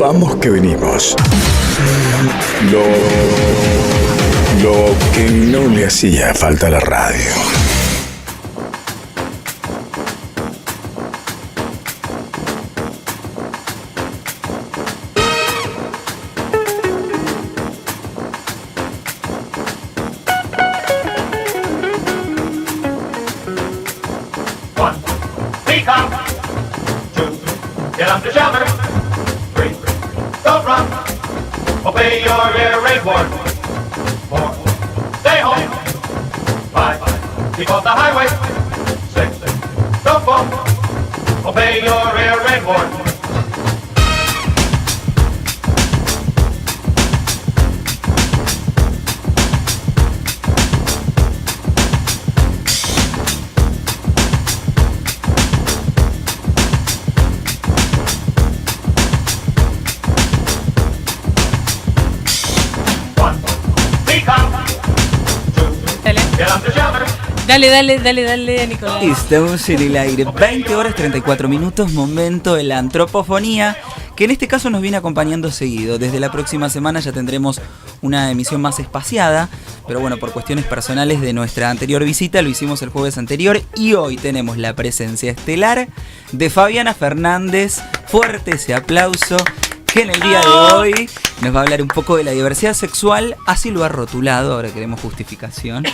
Vamos que venimos. Lo que no le hacía falta a la radio. Obey your air raid warden. 4, stay home. 5, keep off the highway. 6, don't fall. Obey your air raid warden. Dale, Nicolás. Estamos en el aire, 20 horas 34 minutos, momento de la antropofonía, que en este caso nos viene acompañando seguido. Desde la próxima semana ya tendremos una emisión más espaciada, pero bueno, por cuestiones personales de nuestra anterior visita, lo hicimos el jueves anterior y hoy tenemos la presencia estelar de Fabiana Fernández. Fuerte ese aplauso, que en el día de hoy nos va a hablar un poco de la diversidad sexual, así lo ha rotulado, ahora queremos justificación.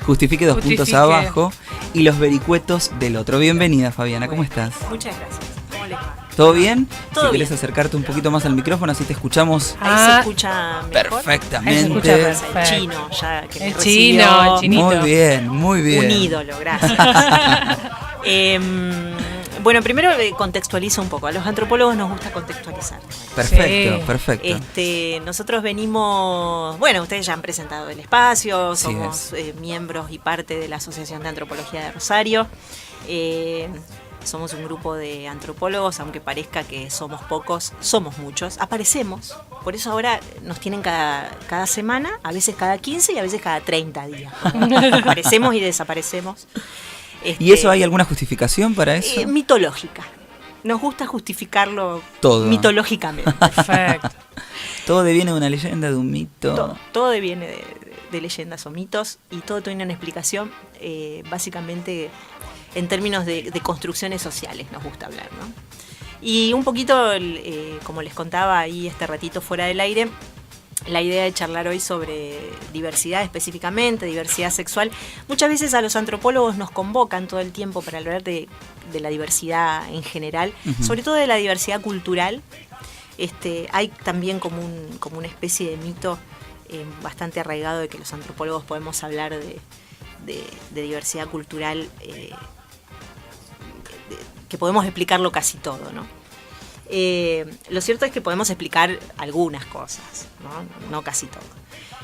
Justifique 2 puntos abajo, y los vericuetos del otro. Bienvenida, Fabiana, ¿cómo estás? Muchas gracias. ¿Cómo les va? ¿Todo bien? Todo si bien. querés acercarte un poquito más al micrófono, así te escuchamos Ahí se escucha mejor. perfectamente. Ahí se escucha perfecto. El chino, ya que me El recibió. chino, el chinito. Muy bien. Un ídolo, gracias. Bueno, primero contextualizo un poco. A los antropólogos nos gusta contextualizar. Perfecto. Nosotros venimos, bueno, ustedes ya han presentado el espacio, Sí, somos miembros y parte de la Asociación de Antropología de Rosario. Somos un grupo de antropólogos, aunque parezca que somos pocos, somos muchos. Aparecemos, por eso ahora nos tienen cada semana, a veces cada 15 y a veces cada 30 días. Aparecemos y desaparecemos. ¿Y eso hay alguna justificación para eso? Mitológica. Nos gusta justificarlo Todo. mitológicamente. Perfecto. Todo deviene de una leyenda, de un mito. Todo deviene de leyendas o mitos y todo tiene una explicación, básicamente en términos de construcciones sociales nos gusta hablar, ¿no? Y un poquito, como les contaba ahí este ratito fuera del aire, la idea de charlar hoy sobre diversidad específicamente, diversidad sexual. Muchas veces a los antropólogos nos convocan todo el tiempo para hablar de la diversidad en general, sobre todo de la diversidad cultural. Hay también como una especie de mito bastante arraigado de que los antropólogos podemos hablar de diversidad cultural, que podemos explicarlo casi todo, ¿no? Lo cierto es que podemos explicar algunas cosas, no casi todo.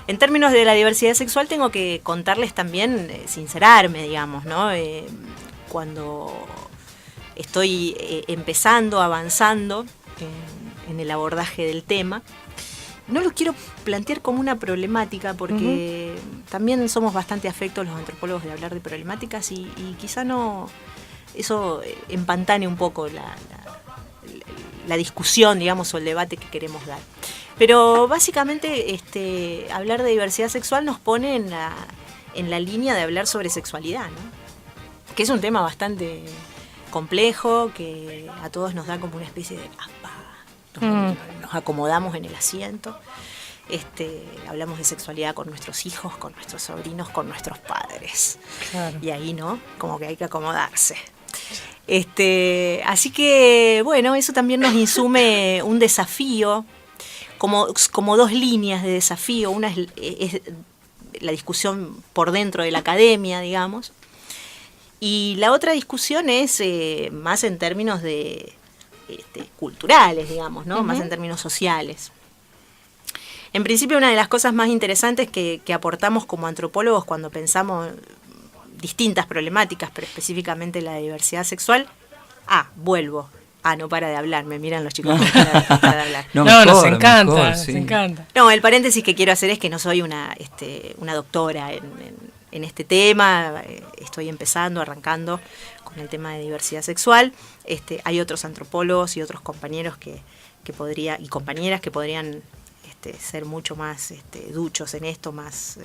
En términos de la diversidad sexual tengo que contarles también, sincerarme, digamos, ¿no? Cuando estoy empezando, avanzando en el abordaje del tema, no lo quiero plantear como una problemática porque también somos bastante afectos los antropólogos de hablar de problemáticas y quizá no eso empantane un poco la discusión, digamos, o el debate que queremos dar. Pero básicamente hablar de diversidad sexual nos pone en la línea de hablar sobre sexualidad, ¿no? Que es un tema bastante complejo, que a todos nos da como una especie de nos acomodamos en el asiento. Hablamos de sexualidad con nuestros hijos, con nuestros sobrinos, con nuestros padres. Claro. Y ahí, ¿no? Como que hay que acomodarse. Así que, bueno, eso también nos insume un desafío, como 2 líneas de desafío. Una es la discusión por dentro de la academia, digamos, y la otra discusión es más en términos de culturales, digamos, ¿no? Más en términos sociales. En principio, una de las cosas más interesantes que aportamos como antropólogos cuando pensamos distintas problemáticas, pero específicamente la diversidad sexual. Vuelvo. No para de hablar, me miran los chicos no para de hablar. Nos encanta. No, el paréntesis que quiero hacer es que no soy una doctora en este tema, estoy empezando, arrancando con el tema de diversidad sexual. Hay otros antropólogos y otros compañeros y compañeras que podrían ser mucho más duchos en esto, más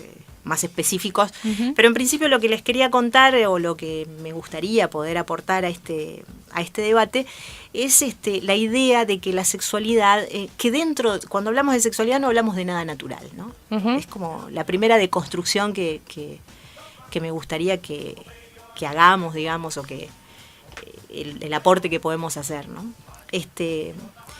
específicos. Uh-huh. Pero en principio lo que les quería contar o lo que me gustaría poder aportar a este debate es la idea de que la sexualidad, cuando hablamos de sexualidad no hablamos de nada natural, ¿no? Uh-huh. Es como la primera deconstrucción que me gustaría que hagamos, digamos, o que el aporte que podemos hacer, ¿no?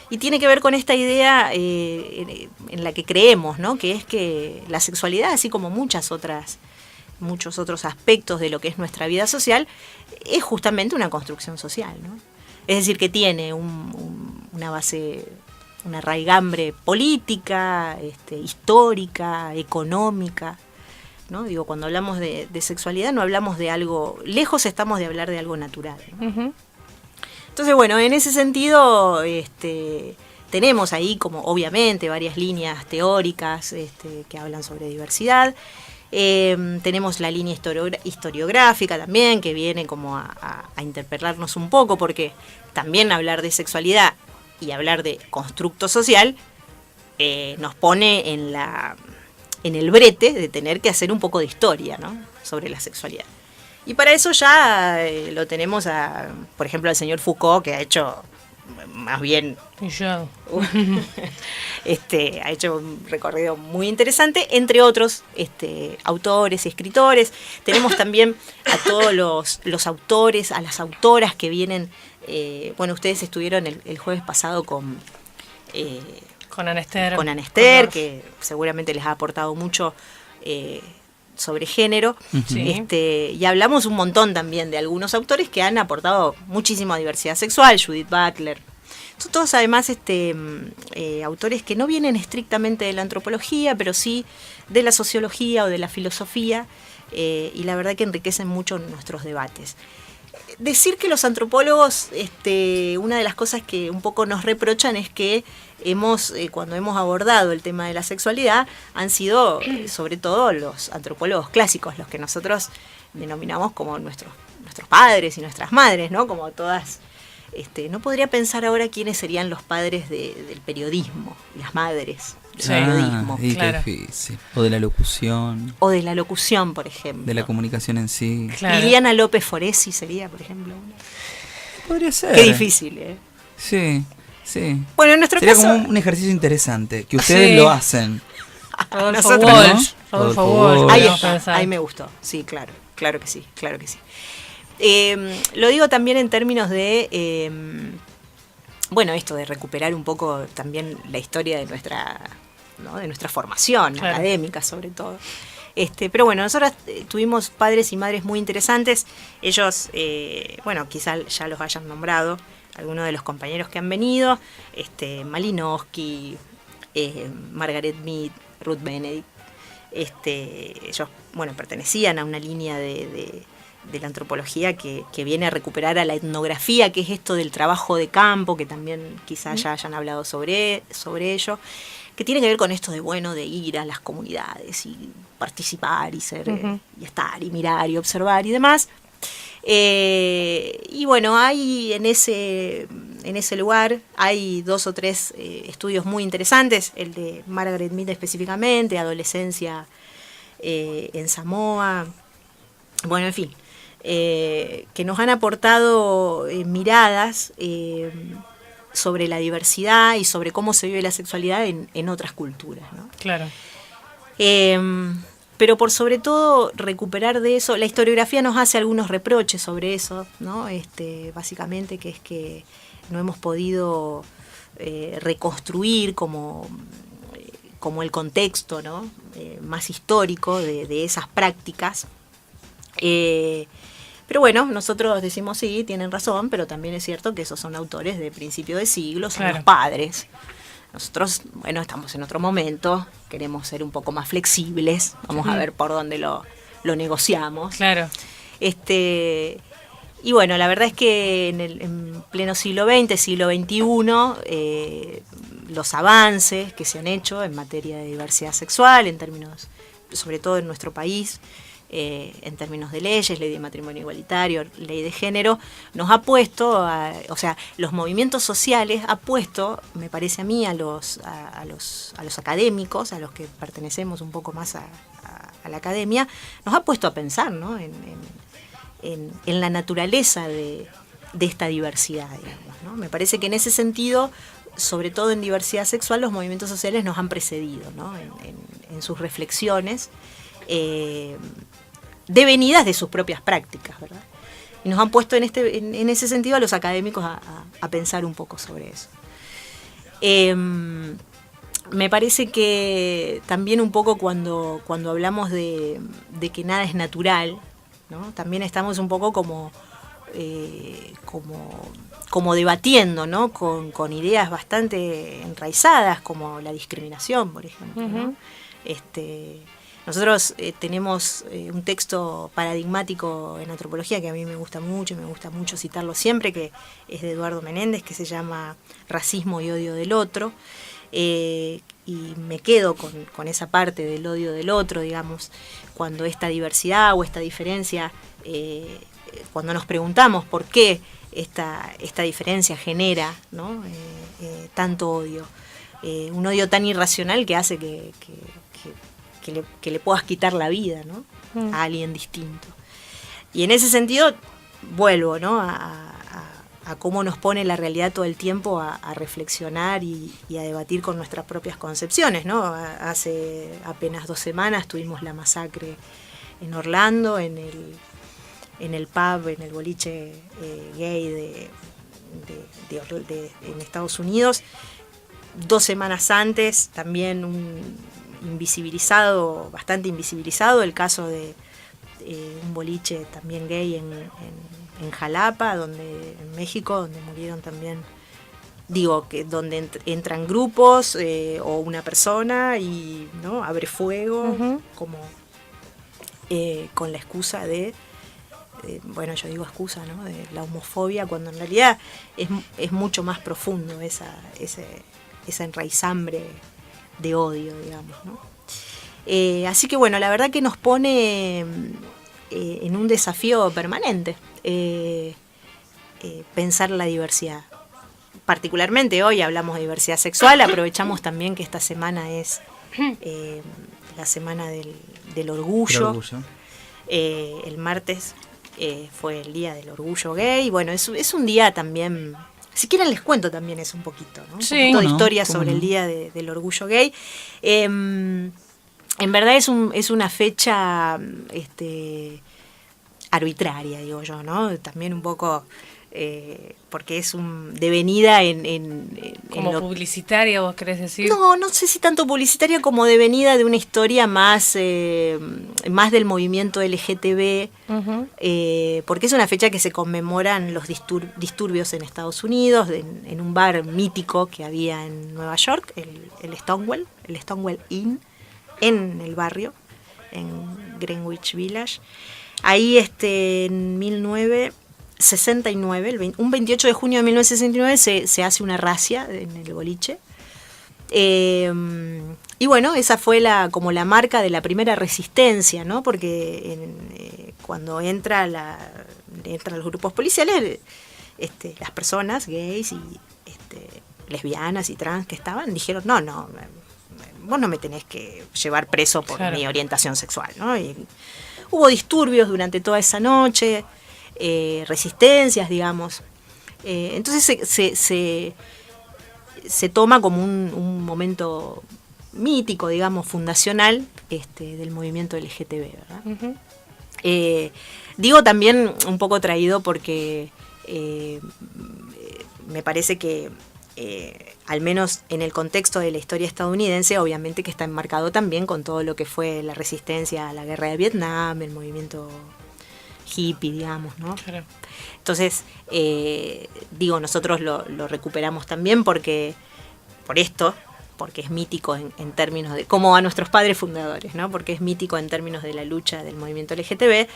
Y tiene que ver con esta idea en la que creemos, ¿no? Que es que la sexualidad, así como muchos otros aspectos de lo que es nuestra vida social, es justamente una construcción social, ¿no? Es decir, que tiene una base, una raigambre política, histórica, económica, ¿no? Digo, cuando hablamos de sexualidad no hablamos de algo, lejos estamos de hablar de algo natural, ¿no? Uh-huh. Entonces, bueno, en ese sentido tenemos ahí como obviamente varias líneas teóricas que hablan sobre diversidad. Tenemos la línea historiográfica también, que viene como a interpelarnos un poco, porque también hablar de sexualidad y hablar de constructo social nos pone en el brete de tener que hacer un poco de historia, ¿no? Sobre la sexualidad. Y para eso ya lo tenemos por ejemplo, al señor Foucault, que ha hecho más bien ha hecho un recorrido muy interesante, entre otros autores y escritores. Tenemos también a todos los autores, a las autoras que vienen. Bueno, ustedes estuvieron el jueves pasado con Ana Esther. Con Ana Esther, que seguramente les ha aportado mucho sobre género. Sí. Y hablamos un montón también de algunos autores que han aportado muchísimo a diversidad sexual, Judith Butler. Son todos además autores que no vienen estrictamente de la antropología, pero sí de la sociología o de la filosofía, y la verdad que enriquecen mucho nuestros debates. Decir que los antropólogos, una de las cosas que un poco nos reprochan es que cuando hemos abordado el tema de la sexualidad, han sido sobre todo los antropólogos clásicos, los que nosotros denominamos como nuestros padres y nuestras madres, ¿no? Como todas. No podría pensar ahora quiénes serían los padres del periodismo, las madres del periodismo. Claro. Qué difícil. O de la locución. O de la locución, por ejemplo. De la comunicación en sí. Claro. Liliana López Foresi sería, por ejemplo, una. Podría ser. Qué difícil, ¿eh? Sí, sí. Bueno, en nuestro sería caso. Sería como un ejercicio interesante, que ustedes lo hacen. Rodolfo Walsh. ¿No? Rodolfo Walsh. Ahí me gustó. Sí, claro que sí. Lo digo también en términos de, esto de recuperar un poco también la historia de nuestra formación académica, sobre todo. Pero bueno, nosotros tuvimos padres y madres muy interesantes. Ellos, quizá ya los hayan nombrado, algunos de los compañeros que han venido, Malinowski, Margaret Mead, Ruth Benedict. Ellos, pertenecían a una línea de la antropología que viene a recuperar a la etnografía, que es esto del trabajo de campo, que también quizás ya hayan hablado sobre ello, que tiene que ver con esto de ir a las comunidades y participar y ser, y estar y mirar y observar y demás. Hay en ese lugar hay 2 o 3 estudios muy interesantes, el de Margaret Mead específicamente, adolescencia en Samoa, en fin, que nos han aportado miradas sobre la diversidad y sobre cómo se vive la sexualidad en otras culturas, ¿no? Claro. Pero por sobre todo recuperar de eso, la historiografía nos hace algunos reproches sobre eso, ¿no? Básicamente que es que no hemos podido reconstruir como el contexto, ¿no? Más histórico de esas prácticas. Pero bueno, nosotros decimos sí, tienen razón, pero también es cierto que esos son autores de principio de siglo, son los padres. Nosotros, estamos en otro momento, queremos ser un poco más flexibles, vamos a ver por dónde lo negociamos. Claro. Y la verdad es que en pleno siglo XX, siglo XXI, los avances que se han hecho en materia de diversidad sexual, en términos, sobre todo en nuestro país, en términos de leyes, ley de matrimonio igualitario, ley de género, nos ha puesto, o sea, los movimientos sociales ha puesto, me parece a mí, a los académicos, a los que pertenecemos un poco más a la academia, nos ha puesto a pensar, ¿no? en la naturaleza de esta diversidad, digamos, ¿no? Me parece que en ese sentido, sobre todo en diversidad sexual, los movimientos sociales nos han precedido, ¿no? en sus reflexiones, devenidas de sus propias prácticas, ¿verdad? Y nos han puesto en ese sentido a los académicos a pensar un poco sobre eso. Me parece que también un poco cuando hablamos de que nada es natural, ¿no? También estamos un poco como debatiendo, ¿no? con ideas bastante enraizadas, como la discriminación, por ejemplo, ¿no? Nosotros tenemos un texto paradigmático en antropología que a mí me gusta mucho citarlo siempre, que es de Eduardo Menéndez, que se llama Racismo y odio del otro, y me quedo con esa parte del odio del otro, digamos, cuando esta diversidad o esta diferencia, cuando nos preguntamos por qué esta diferencia genera, ¿no? Tanto odio, un odio tan irracional que hace que le puedas quitar la vida, ¿no? A alguien distinto. Y en ese sentido vuelvo, ¿no? a cómo nos pone la realidad todo el tiempo a reflexionar y a debatir con nuestras propias concepciones, ¿no? Hace apenas 2 semanas tuvimos la masacre en Orlando, en el pub, en el boliche gay en Estados Unidos. 2 semanas antes también bastante invisibilizado, el caso de un boliche también gay en Jalapa, en México, donde murieron también, donde entran grupos o una persona y, ¿no? abre fuego, como con la excusa de, yo digo excusa, ¿no? De la homofobia, cuando en realidad es mucho más profundo esa enraizambre de odio, digamos, ¿no? Así que la verdad que nos pone en un desafío permanente pensar la diversidad. Particularmente hoy hablamos de diversidad sexual, aprovechamos también que esta semana es la semana del orgullo. El martes fue el día del orgullo gay. Bueno, es un día también, si quieren les cuento también eso un poquito, ¿no? Sí. Un poquito de historia sobre el día del orgullo gay. En verdad es una fecha arbitraria, digo yo, ¿no? También un poco porque es devenida como publicitaria, ¿vos querés decir? No sé si tanto publicitaria como devenida de una historia más del movimiento LGTB, porque es una fecha que se conmemoran los disturbios en Estados Unidos, en un bar mítico que había en Nueva York, el Stonewall Inn, en el barrio, en Greenwich Village. Ahí en 1969, un 28 de junio de 1969 se hace una razzia en el boliche. Y esa fue como la marca de la primera resistencia, ¿no? Porque cuando entran los grupos policiales, las personas gays y lesbianas y trans que estaban, dijeron, no, vos no me tenés que llevar preso por mi orientación sexual, ¿no? Y hubo disturbios durante toda esa noche, resistencias, digamos. Entonces se toma como un momento mítico, digamos, fundacional del movimiento LGTB, ¿verdad? Digo también un poco traído porque me parece que al menos en el contexto de la historia estadounidense, obviamente que está enmarcado también con todo lo que fue la resistencia a la guerra de Vietnam, el movimiento hippie, digamos, ¿no? Claro. Entonces, nosotros lo recuperamos también porque es mítico en términos de, como a nuestros padres fundadores, ¿no? Porque es mítico en términos de la lucha del movimiento LGTB,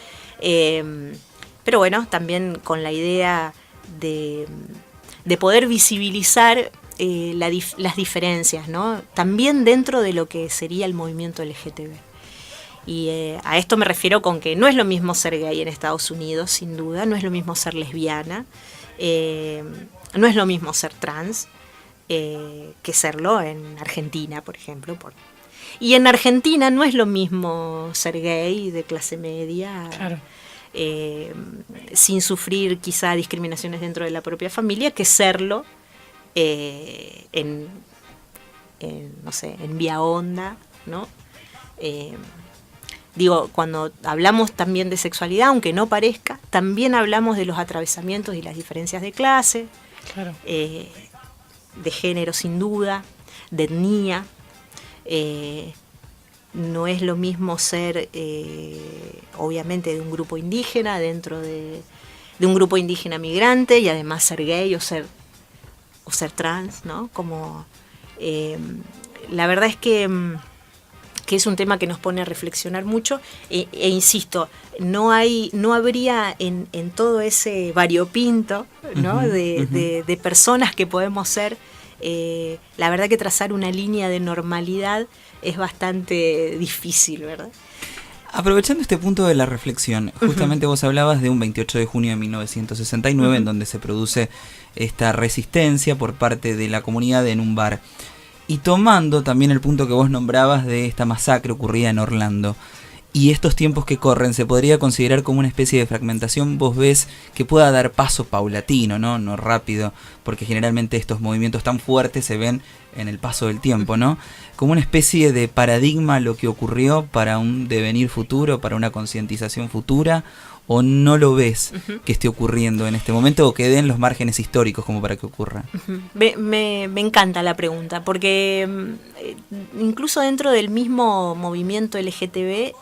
pero también con la idea de poder visibilizar las diferencias, ¿no? También dentro de lo que sería el movimiento LGTB. Y a esto me refiero con que no es lo mismo ser gay en Estados Unidos, sin duda, no es lo mismo ser lesbiana, no es lo mismo ser trans que serlo en Argentina, por ejemplo. Y en Argentina no es lo mismo ser gay de clase media, Claro. Sin sufrir quizá discriminaciones dentro de la propia familia, que serlo no sé, en Vía Honda, ¿no? Digo, cuando hablamos también de sexualidad, aunque no parezca, también hablamos de los atravesamientos y las diferencias de clase, Claro. de género sin duda, de etnia. No es lo mismo ser, obviamente, de un grupo indígena, dentro de un grupo indígena migrante, y además ser gay o ser trans, ¿no? Como, la verdad es que es un tema que nos pone a reflexionar mucho, e insisto, no habría en todo ese variopinto, ¿no? de personas que podemos ser, la verdad que trazar una línea de normalidad es bastante difícil, ¿verdad? Aprovechando este punto de la reflexión, justamente vos hablabas de un 28 de junio de 1969 en donde se produce esta resistencia por parte de la comunidad en un bar. Y tomando también el punto que vos nombrabas de esta masacre ocurrida en Orlando y estos tiempos que corren, ¿se podría considerar como una especie de fragmentación? Vos ves que pueda dar paso paulatino, no rápido, porque generalmente estos movimientos tan fuertes se ven en el paso del tiempo, ¿no? Como una especie de paradigma lo que ocurrió para un devenir futuro, para una concientización futura, ¿o no lo ves que esté ocurriendo en este momento o que den los márgenes históricos como para que ocurra? Me encanta la pregunta, porque incluso dentro del mismo movimiento LGTB,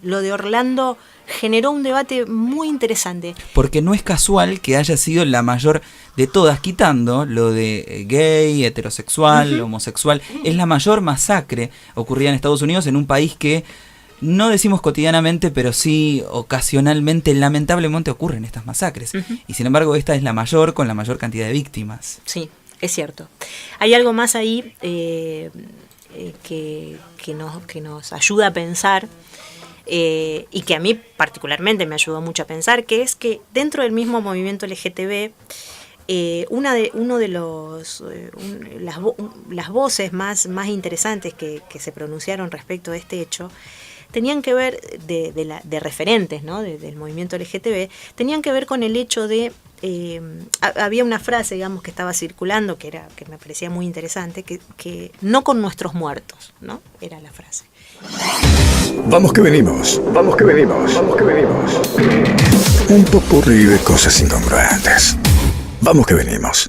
lo de Orlando generó un debate muy interesante. Porque no es casual que haya sido la mayor de todas, quitando lo de gay, heterosexual, homosexual, es la mayor masacre ocurrida en Estados Unidos, en un país que no decimos cotidianamente, pero sí ocasionalmente, lamentablemente ocurren estas masacres. Y sin embargo esta es la mayor, con la mayor cantidad de víctimas. Sí, es cierto. Hay algo más ahí que nos ayuda a pensar, y que a mí particularmente me ayudó mucho a pensar, que es que dentro del mismo movimiento LGTB, las voces más interesantes que se pronunciaron respecto a este hecho tenían que ver, de referentes, ¿no? Del movimiento LGTB, tenían que ver con el hecho de, había una frase, digamos, que estaba circulando, que me parecía muy interesante, que no con nuestros muertos, ¿no? Era la frase. Vamos que venimos, vamos que venimos, vamos que venimos. Un popurrí de cosas incongruentes. Vamos que venimos.